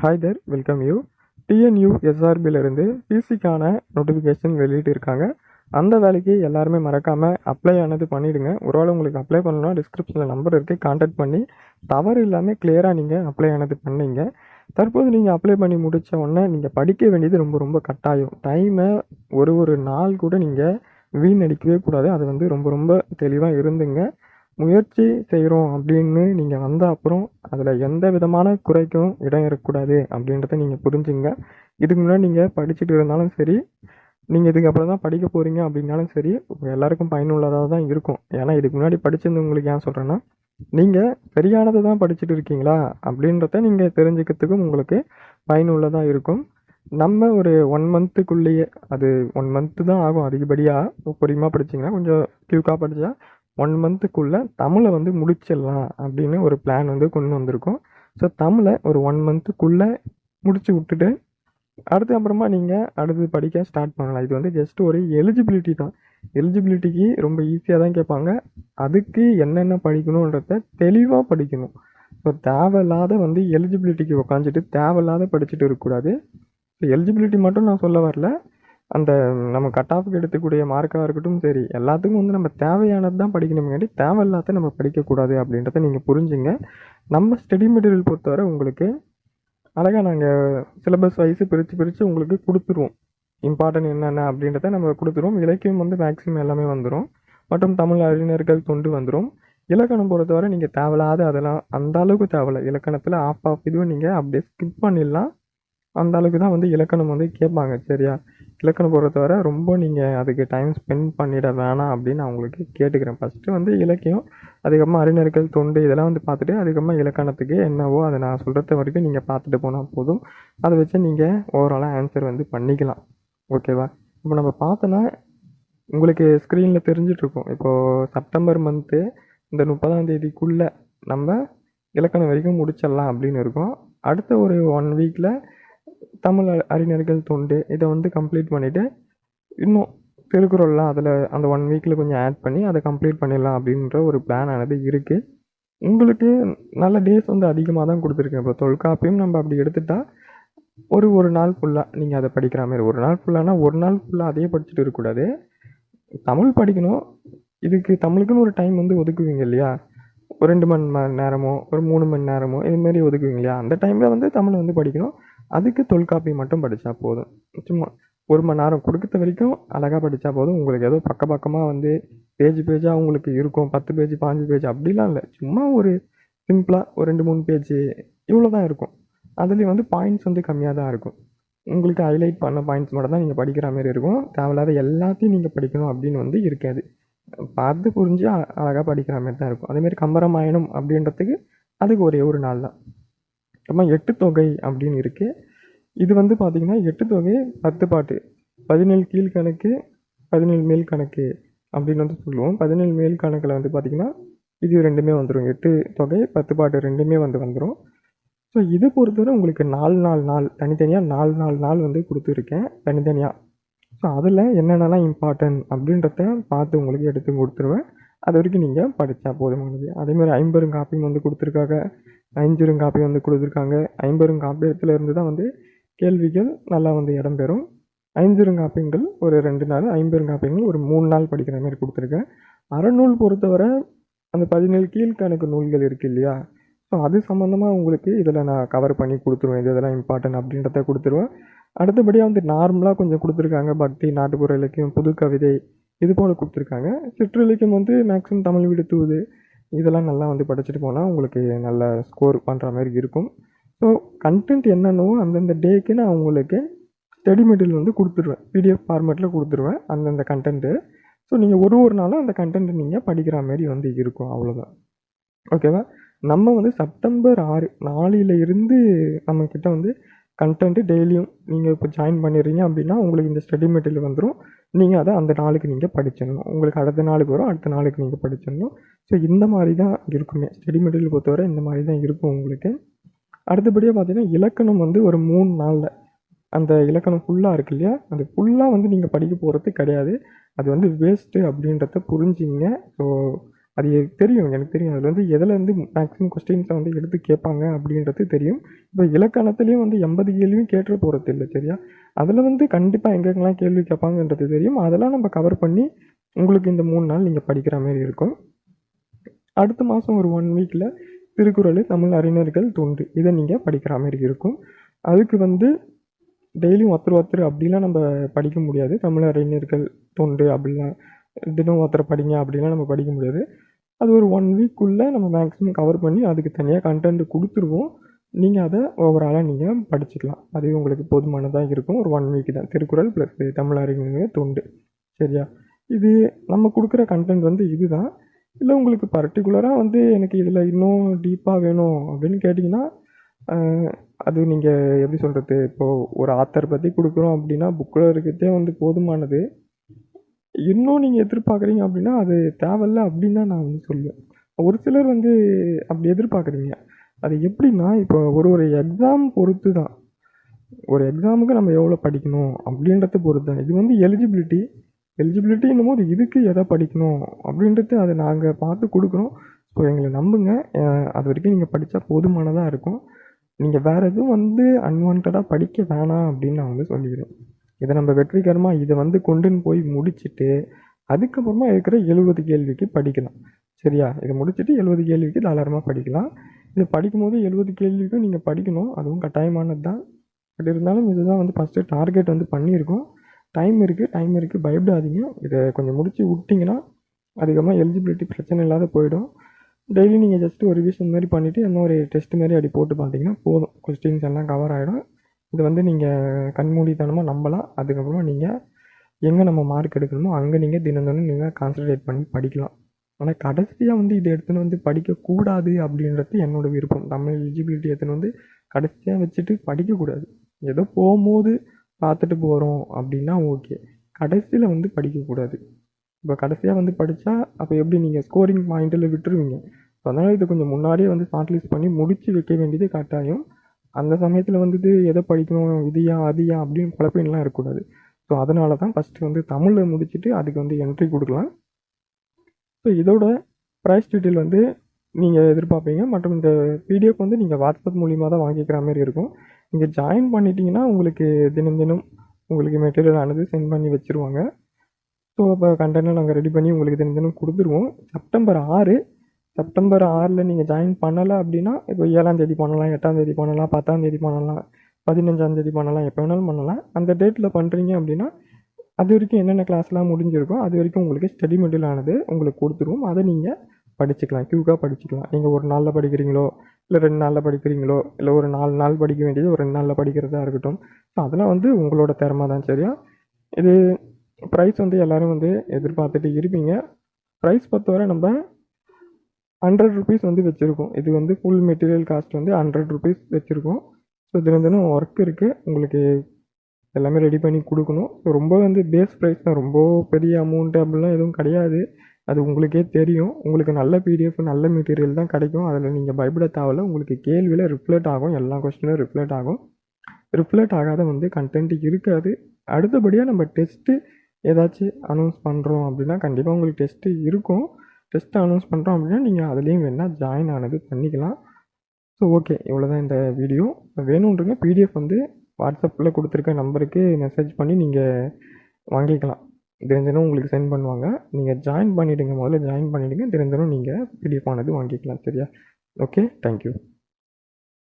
Hi there, welcome you. TNU எஸ்ஆர்பியிலிருந்து பிசிக்கான notification வெளியிட்டிருக்காங்க. அந்த வேலைக்கு எல்லாருமே மறக்காமல் அப்ளை ஆனது பண்ணிவிடுங்க. ஒருவேளை உங்களுக்கு அப்ளை பண்ணணும்னா டிஸ்கிரிப்ஷனில் நம்பர் இருக்குது, கான்டாக்ட் பண்ணி தவறு இல்லாமல் கிளியராக நீங்கள் அப்ளை ஆனது பண்ணீங்க. தற்போது நீங்கள் அப்ளை பண்ணி முடித்த உடனே நீங்கள் படிக்க வேண்டியது ரொம்ப ரொம்ப கட்டாயம். டைமை ஒரு நாள் கூட நீங்கள் வீணடிக்கவே கூடாது. அது வந்து ரொம்ப ரொம்ப தெளிவாக இருந்துங்க. முயற்சி செய்கிறோம் அப்படின்னு நீங்கள் வந்த அப்புறம் அதில் எந்த விதமான குறைக்கும் இடம் இருக்கக்கூடாது அப்படின்றத நீங்கள் புரிஞ்சுங்க. இதுக்கு முன்னாடி நீங்கள் படிச்சுட்டு இருந்தாலும் சரி, நீங்கள் இதுக்கப்புறம் தான் படிக்க போகிறீங்க அப்படின்னாலும் சரி, எல்லாருக்கும் பயனுள்ளதாக தான் இருக்கும். ஏன்னா இதுக்கு முன்னாடி படிச்சிருந்தவங்களுக்கு ஏன் சொல்கிறேன்னா, நீங்கள் சரியானதை தான் படிச்சுட்டு இருக்கீங்களா அப்படின்றத நீங்கள் தெரிஞ்சுக்கிறதுக்கும் உங்களுக்கு பயனுள்ளதாக இருக்கும். நம்ம ஒரு 1 மந்த்துக்குள்ளேயே, அது 1 மந்த்து தான் ஆகும் அதிகப்படியாக. பொறுமையாக படிச்சிங்கன்னா, கொஞ்சம் க்யூக்காக படித்தா 1 மந்த்துக்குள்ளே தமிழை வந்து முடிச்சிடலாம் அப்படின்னு ஒரு பிளான் வந்து கொண்டு வந்திருக்கோம். ஸோ தமிழை ஒரு 1 மந்த்துக்குள்ளே முடிச்சு விட்டுட்டு அடுத்து அப்புறமா நீங்கள் அடுத்து படிக்க ஸ்டார்ட் பண்ணலாம். இது வந்து ஜஸ்ட் ஒரு எலிஜிபிலிட்டி தான். எலிஜிபிலிட்டிக்கு ரொம்ப ஈஸியாக தான் கேட்பாங்க. அதுக்கு என்னென்ன படிக்கணுன்றத தெளிவாக படிக்கணும். ஸோ தேவையில்லாத வந்து எலிஜிபிலிட்டிக்கு உக்காந்துட்டு தேவையில்லாத படிச்சுட்டு இருக்கக்கூடாது. ஸோ எலிஜிபிலிட்டி மட்டும் நான் சொல்ல வரல. அந்த நம்ம கட் ஆஃப்க்கு எடுத்துக்கூடிய மார்க்காக இருக்கட்டும் சரி, எல்லாத்துக்கும் வந்து நம்ம தேவையானது தான் படிக்கணுமேங்காட்டி தேவையில்லாத நம்ம படிக்கக்கூடாது அப்படின்றத நீங்கள் புரிஞ்சுங்க. நம்ம ஸ்டடி மெட்டீரியல் பொறுத்தவரை உங்களுக்கு அழகாக நாங்கள் சிலபஸ் வைஸு பிரித்து உங்களுக்கு கொடுத்துருவோம். இம்பார்ட்டன்ட் என்னென்ன அப்படின்றத நம்ம கொடுத்துருவோம். இலக்கியம் வந்து மேக்ஸிமம் எல்லாமே வந்துடும். மற்றும் தமிழ் அறிஞர்கள் தொண்டு வந்துடும். இலக்கணம் பொறுத்தவரை நீங்கள் தேவையில்லாத அதெல்லாம் அந்த அளவுக்கு தேவையில்லை. இலக்கணத்தில் ஆஃப் இதுவும் நீங்கள் அப்படியே ஸ்கிப் பண்ணிடலாம். அந்த அளவுக்கு தான் வந்து இலக்கணம் வந்து கேட்பாங்க. சரியா? இலக்கணம் பொறுத்தவரை ரொம்ப நீங்கள் அதுக்கு டைம் ஸ்பெண்ட் பண்ணிட வேணாம் அப்படின்னு நான் உங்களுக்கு கேட்டுக்கிறேன். ஃபஸ்ட்டு வந்து இலக்கியம், அதுக்கப்புறமா அறிஞர்கள் தொண்டு இதெல்லாம் வந்து பார்த்துட்டு அதுக்கப்புறமா இலக்கணத்துக்கு என்னவோ அதை நான் சொல்கிறது வரைக்கும் நீங்கள் பார்த்துட்டு போனால் போதும். அதை வச்சு நீங்கள் ஓவராலாக ஆன்சர் வந்து பண்ணிக்கலாம். ஓகேவா? இப்போ நம்ம பார்த்தோன்னா உங்களுக்கு ஸ்க்ரீனில் தெரிஞ்சிட்ருக்கோம். இப்போது செப்டம்பர் மந்த்து இந்த 30ஆம் தேதிக்குள்ளே நம்ம இலக்கணம் வரைக்கும் முடிச்சிடலாம் அப்படின்னு இருக்கோம். அடுத்த ஒரு 1 வீக்கில் தமிழ் அறிஞர்கள் தொண்டு இதை வந்து கம்ப்ளீட் பண்ணிவிட்டு இன்னும் திருக்குறள்லாம் அதில் அந்த 1 வீக்கில் கொஞ்சம் ஆட் பண்ணி அதை கம்ப்ளீட் பண்ணிடலாம் அப்படின்ற ஒரு பிளான் ஆனது இருக்குது. உங்களுக்கு நல்ல டேஸ் வந்து அதிகமாக தான் கொடுத்துருக்கேன். இப்போ தொல்காப்பியம் நம்ம அப்படி எடுத்துட்டால் ஒரு நாள் ஃபுல்லாக நீங்கள் அதை படிக்கிற மாதிரி. ஒரு நாள் ஃபுல்லானா ஒரு நாள் ஃபுல்லாக அதையே படிச்சுட்டு இருக்கக்கூடாது. தமிழ் படிக்கணும். இதுக்கு தமிழுக்குன்னு ஒரு டைம் வந்து ஒதுக்குவீங்க இல்லையா? ஒரு 2 மணி நேரமோ ஒரு 3 மணி நேரமோ இதுமாரி ஒதுக்குவீங்க இல்லையா? அந்த டைமில் வந்து தமிழ் வந்து படிக்கணும். அதுக்கு தொல்காப்பி மட்டும் படித்தா போதும். சும்மா 1 மணி நேரம் கொடுக்குற வரைக்கும் அழகாக படித்தா போதும். உங்களுக்கு ஏதோ பக்கமாக வந்து பேஜாக உங்களுக்கு இருக்கும். 10 பேஜ் 15 பேஜ் அப்படிலாம் இல்லை. சும்மா ஒரு சிம்பிளாக ஒரு 2-3 பேஜ் இவ்வளோ தான் இருக்கும். அதுலேயும் வந்து பாயிண்ட்ஸ் வந்து கம்மியாக தான் இருக்கும். உங்களுக்கு ஹைலைட் பண்ண பாயிண்ட்ஸ் மட்டும் தான் நீங்கள் படிக்கிற மாதிரி இருக்கும். தேவையில்லாத எல்லாத்தையும் நீங்கள் படிக்கணும் அப்படின்னு வந்து இருக்காது. பார்த்து புரிஞ்சு அழகாக படிக்கிற மாதிரி தான் இருக்கும். அதேமாரி கம்பராமாயணம் அப்படின்றதுக்கு அதுக்கு ஒரே ஒரு நாள் தான். அப்புறமா 8 தொகை அப்படின்னு இருக்குது. இது வந்து பார்த்திங்கன்னா 8 தொகை 10 பாட்டு, 17 கீழ்கணக்கு 17 மேல் கணக்கு அப்படின்னு வந்து சொல்லுவோம். 17 மேல் கணக்கில் வந்து பார்த்திங்கன்னா இது ரெண்டுமே வந்துடும். 8 தொகை 10 பாட்டு ரெண்டுமே வந்துடும். ஸோ இது பொறுத்தவரை உங்களுக்கு 4 நாள் தனித்தனியாக 4 நாள் வந்து கொடுத்துருக்கேன் தனித்தனியாக. ஸோ அதில் என்னென்னலாம் இம்பார்ட்டன்ட் அப்படின்றத பார்த்து உங்களுக்கு எடுத்து கொடுத்துருவேன். அது வரைக்கும் நீங்கள் படித்தா போதுமானது. அதேமாதிரி 50 காப்பியும் வந்து கொடுத்துருக்காங்க. 5 காப்பி வந்து கொடுத்துருக்காங்க. 50 காப்பியத்தில் இருந்து தான் வந்து கேள்விகள் நல்லா வந்து இடம்பெறும். 5 காப்பியங்கள் ஒரு 2 நாள், 50 காப்பியங்கள் ஒரு 3 நாள் படிக்கிற மாதிரி கொடுத்துருக்கேன். அறநூல் பொறுத்தவரை அந்த 17 கீழ்கணக்கு நூல்கள் இருக்குது இல்லையா? ஸோ அது சம்மந்தமாக உங்களுக்கு இதில் நான் கவர் பண்ணி கொடுத்துருவேன். இதெல்லாம் இம்பார்ட்டன்ட் அப்படின்றத கொடுத்துருவேன். அடுத்தபடியாக வந்து நார்மலாக கொஞ்சம் கொடுத்துருக்காங்க. பக்தி, நாட்டுப்புற இலக்கியம், புது கவிதை இது போல் கொடுத்துருக்காங்க. சிற்றிலக்கியம் வந்து மேக்ஸிமம் தமிழ் வீடு தூது இதெல்லாம் நல்லா வந்து படிச்சுட்டு போனால் உங்களுக்கு நல்ல ஸ்கோர் பண்ணுற மாதிரி இருக்கும். ஸோ கண்டென்ட் என்னென்னவோ அந்தந்த டேக்கு நான் உங்களுக்கு ஸ்டடி மெட்டீரியல் வந்து கொடுத்துருவேன். பிடிஎஃப் ஃபார்மேட்டில் கொடுத்துருவேன் அந்தந்த கண்டென்ட்டு. ஸோ நீங்கள் ஒரு நாளும் அந்த கண்டென்ட்டை நீங்கள் படிக்கிற மாதிரி வந்து இருக்கும். அவ்வளோதான். ஓகேவா? நம்ம வந்து செப்டம்பர் 6 நாளில் இருந்து நம்மக்கிட்ட வந்து கண்டென்ட்டு டெய்லியும் நீங்கள் இப்போ ஜாயின் பண்ணிடுறீங்க அப்படின்னா உங்களுக்கு இந்த ஸ்டடி மெட்டீரியல் வந்துடும். நீங்கள் அதை அந்த நாளுக்கு நீங்கள் படிச்சிடணும். உங்களுக்கு அடுத்த நாளுக்கு வரும், அடுத்த நாளுக்கு நீங்கள் படிச்சிடணும். ஸோ இந்த மாதிரி தான் இருக்குமே. ஸ்டடி மெட்டீரியல் பொறுத்தவரை இந்த மாதிரி தான் இருக்கும் உங்களுக்கு. அடுத்தபடியாக பார்த்தீங்கன்னா இலக்கணம் வந்து ஒரு 3 நாளில் அந்த இலக்கணம் ஃபுல்லாக இருக்கு இல்லையா? அது ஃபுல்லாக வந்து நீங்கள் படிக்க போகிறது கிடையாது. அது வந்து வேஸ்ட்டு அப்படின்றத புரிஞ்சுங்க. ஸோ அது தெரியும், எனக்கு தெரியும். அதில் வந்து எதுலேருந்து மேக்ஸிமம் கொஸ்டின்ஸை வந்து எடுத்து கேட்பாங்க அப்படின்றது தெரியும். இப்போ இலக்கணத்துலேயும் வந்து 80 கேள்வியும் கேட்டுற போகிறது இல்லை, சரியா? அதில் வந்து கண்டிப்பாக எங்கெங்கெல்லாம் கேள்வி கேட்பாங்கன்றது தெரியும். அதெல்லாம் நம்ம கவர் பண்ணி உங்களுக்கு இந்த 3 நாள் நீங்கள் படிக்கிற மாதிரி இருக்கும். அடுத்த மாதம் ஒரு 1 வீக்கில் திருக்குறள், தமிழ் அறிஞர்கள் தொண்டு இதை நீங்கள் படிக்கிற மாதிரி இருக்கும். அதுக்கு வந்து டெய்லியும் ஒருத்தர் அப்படிலாம் நம்ம படிக்க முடியாது. தமிழ் அறிஞர்கள் தொண்டு அப்படிலாம் தினம் ஒருத்தர் படிங்க அப்படிலாம் நம்ம படிக்க முடியாது. அது ஒரு 1 வீக்குள்ளே நம்ம மேக்ஸிமம் கவர் பண்ணி அதுக்கு தனியாக கண்டென்ட் கொடுத்துருவோம். நீங்கள் அதை ஓவராலாக நீங்கள் படிச்சுக்கலாம். அது உங்களுக்கு போதுமானதாக இருக்கும். ஒரு 1 வீக் தான். திருக்குறள் ப்ளஸ் தமிழ் அறிஞர்கள் தொண்டு, சரியா? இது நம்ம கொடுக்குற கண்டென்ட் வந்து இதுதான். இல்லை உங்களுக்கு பர்டிகுலராக வந்து எனக்கு இதில் இன்னும் டீப்பாக வேணும் அப்படின்னு கேட்டிங்கன்னா, அது நீங்கள் எப்படி சொல்கிறது, இப்போது ஒரு ஆத்தர் பற்றி கொடுக்குறோம் அப்படின்னா புக்கில் இருக்கிறதே வந்து போதுமானது. இன்னும் நீங்கள் எதிர்பார்க்குறீங்க அப்படின்னா அது தேவையில்ல அப்படின்னு தான் நான் வந்து சொல்லுவேன். ஒரு சிலர் வந்து அப்படி எதிர்பார்க்குறீங்க. அது எப்படின்னா, இப்போ ஒரு எக்ஸாம் பொறுத்து தான். ஒரு எக்ஸாமுக்கு நம்ம எவ்வளோ படிக்கணும் அப்படின்றத பொறுத்து தான். இது வந்து எலிஜிபிலிட்டின்னும் போது இதுக்கு எதை படிக்கணும் அப்படின்றது அதை நாங்கள் பார்த்து கொடுக்குறோம். ஸோ எங்களை நம்புங்க. அது வரைக்கும் நீங்கள் படித்தா போதுமானதாக இருக்கும். நீங்கள் வேறு எதுவும் வந்து அன்வான்டாக படிக்க வேணாம் அப்படின்னு நான் வந்து சொல்லிக்கிறேன். இதை நம்ம வெற்றிகரமாக இதை வந்து கொண்டுன்னு போய் முடிச்சுட்டு அதுக்கப்புறமா இருக்கிற 70 கேள்விக்கு படிக்கலாம், சரியா? இதை முடிச்சுட்டு 70 கேள்விக்கு தாராளமாக படிக்கலாம். இதை படிக்கும்போது 70 கேள்விக்கும் நீங்கள் படிக்கணும், அதுவும் கட்டாயமானது தான். பட் இருந்தாலும் இதுதான் வந்து ஃபஸ்ட்டு டார்கெட் வந்து பண்ணியிருக்கோம். டைம் இருக்குது, பயப்படாதீங்க. இதை கொஞ்சம் முடித்து விட்டிங்கன்னா அதுக்கப்புறமா எலிஜிபிலிட்டி பிரச்சனை இல்லாத போயிடும். டெய்லி நீங்கள் ஜஸ்ட்டு ஒரு ரிவிஷன் மாதிரி பண்ணிவிட்டு இன்னும் ஒரு டெஸ்ட் மாதிரி அப்படி போட்டு பார்த்தீங்கன்னா போதும், கொஸ்டின்ஸ் எல்லாம் கவர் ஆகிடும். இது வந்து நீங்கள் கண்மூடித்தனமாக நம்பலாம். அதுக்கப்புறமா நீங்கள் எங்கே நம்ம மார்க் எடுக்கணுமோ அங்கே நீங்கள் தினம் நீங்கள் கான்சன்ட்ரேட் பண்ணி படிக்கலாம். ஆனால் கடைசியாக வந்து இதை எடுத்துன்னு வந்து படிக்கக்கூடாது அப்படின்றது என்னோடய விருப்பம். தமிழ் எலிஜிபிலிட்டி எடுத்துன்னு வந்து கடைசியாக வச்சுட்டு படிக்கக்கூடாது. ஏதோ போகும்போது பார்த்துட்டு போகிறோம் அப்படின்னா ஓகே. கடைசியில் வந்து படிக்கக்கூடாது. இப்போ கடைசியாக வந்து படித்தா அப்போ எப்படி நீங்கள் ஸ்கோரிங் பாயிண்ட்டில் விட்டுருவீங்க. ஸோ அதனால் இதை கொஞ்சம் முன்னாடியே வந்து ஷார்ட் லிஸ்ட் பண்ணி முடித்து வைக்க வேண்டியது கட்டாயம். அந்த சமயத்தில் வந்துட்டு எதை படிக்கணும், இதையா அதையா அப்படின்னு குழப்பின்லாம் இருக்கக்கூடாது. ஸோ அதனால தான் ஃபஸ்ட்டு வந்து தமிழில் முடிச்சுட்டு அதுக்கு வந்து என்ட்ரி கொடுக்கலாம். ஸோ இதோட ப்ரைஸ் டீட்டெயில் வந்து நீங்கள் எதிர்பார்ப்பீங்க. மற்றும் இந்த பிடிஎஃப் வந்து நீங்கள் வாட்ஸ்அப் மூலிமா தான் வாங்கிக்கிற மாதிரி இருக்கும். நீங்கள் ஜாயின் பண்ணிட்டீங்கன்னா உங்களுக்கு தினம் உங்களுக்கு மெட்டீரியல் ஆனது சென்ட் பண்ணி வச்சுருவாங்க. ஸோ அப்போ கண்டென்ட்டை நாங்கள் ரெடி பண்ணி உங்களுக்கு தினம் கொடுத்துருவோம். செப்டம்பர் 6ல் நீங்கள் ஜாயின் பண்ணலை அப்படின்னா இப்போ 7ஆம் தேதி பண்ணலாம், 8ஆம் தேதி பண்ணலாம், 10ஆம் தேதி பண்ணலாம், 15ஆம் தேதி பண்ணலாம், எப்போ வேணாலும் பண்ணலாம். அந்த டேட்டில் பண்ணுறீங்க அப்படின்னா அது வரைக்கும் என்னென்ன கிளாஸ்லாம் முடிஞ்சிருக்கோ அது வரைக்கும் உங்களுக்கு ஸ்டடி மெட்டீரியல் ஆனது உங்களுக்கு கொடுத்துருவோம். அதை நீங்கள் படிச்சுக்கலாம், குயிக்காக படிச்சுக்கலாம். நீங்கள் ஒரு நாளில் படிக்கிறீங்களோ இல்லை 2 நாளில் படிக்கிறீங்களோ இல்லை ஒரு 4 நாள் படிக்க வேண்டியது ஒரு 2 நாளில் படிக்கிறதா இருக்கட்டும். ஸோ அதெல்லாம் வந்து உங்களோட திறமை தான், சரியா? இது ப்ரைஸ் வந்து எல்லோரும் வந்து எதிர்பார்த்துட்டு இருப்பீங்க. ப்ரைஸ் பொறுத்தவரை நம்ம 100 ருபீஸ் வந்து வச்சுருக்கோம். இது வந்து ஃபுல் மெட்டீரியல் காஸ்ட் வந்து 100 ருபீஸ் வச்சுருக்கோம். ஸோ தினம் ஒர்க் இருக்குது, உங்களுக்கு எல்லாமே ரெடி பண்ணி கொடுக்கணும். ஸோ ரொம்ப வந்து பேஸ் ப்ரைஸ் தான், ரொம்ப பெரிய அமௌண்ட்டு அப்படிலாம் எதுவும் கிடையாது. அது உங்களுக்கே தெரியும். உங்களுக்கு நல்ல பிடிஎஃப் நல்ல மெட்டீரியல் தான் கிடைக்கும். அதில் நீங்கள் பயப்பட தேவையில்ல. உங்களுக்கு கேள்வியில் ரிஃப்ளெக்ட் ஆகும், எல்லா கொஸ்டினும் ரிஃப்ளெக்ட் ஆகும். ரிஃப்ளெக்ட் ஆகாத வந்து கண்டென்ட் இருக்காது. அடுத்தபடியாக நம்ம டெஸ்ட்டு ஏதாச்சும் அனௌன்ஸ் பண்ணுறோம் அப்படின்னா கண்டிப்பாக உங்களுக்கு டெஸ்ட்டு இருக்கும். டெஸ்ட்டு அனௌன்ஸ் பண்ணுறோம் அப்படின்னா நீங்கள் அதுலேயும் வேணால் ஜாயின் ஆனது பண்ணிக்கலாம். ஸோ ஓகே, இவ்வளோ தான் இந்த வீடியோ. வேணுன்றங்க பிடிஎஃப் வந்து வாட்ஸ்அப்பில் கொடுத்துருக்க நம்பருக்கு மெசேஜ் பண்ணி நீங்கள் வாங்கிக்கலாம். தினம் உங்களுக்கு சென்ட் பண்ணுவாங்க. நீங்கள் ஜாயின் பண்ணிவிடுங்க, முதல்ல ஜாயின் பண்ணிவிடுங்க. தினம் நீங்கள் பிடிஎஃப் ஆனது வாங்கிக்கலாம், சரியா? Okay, thank you.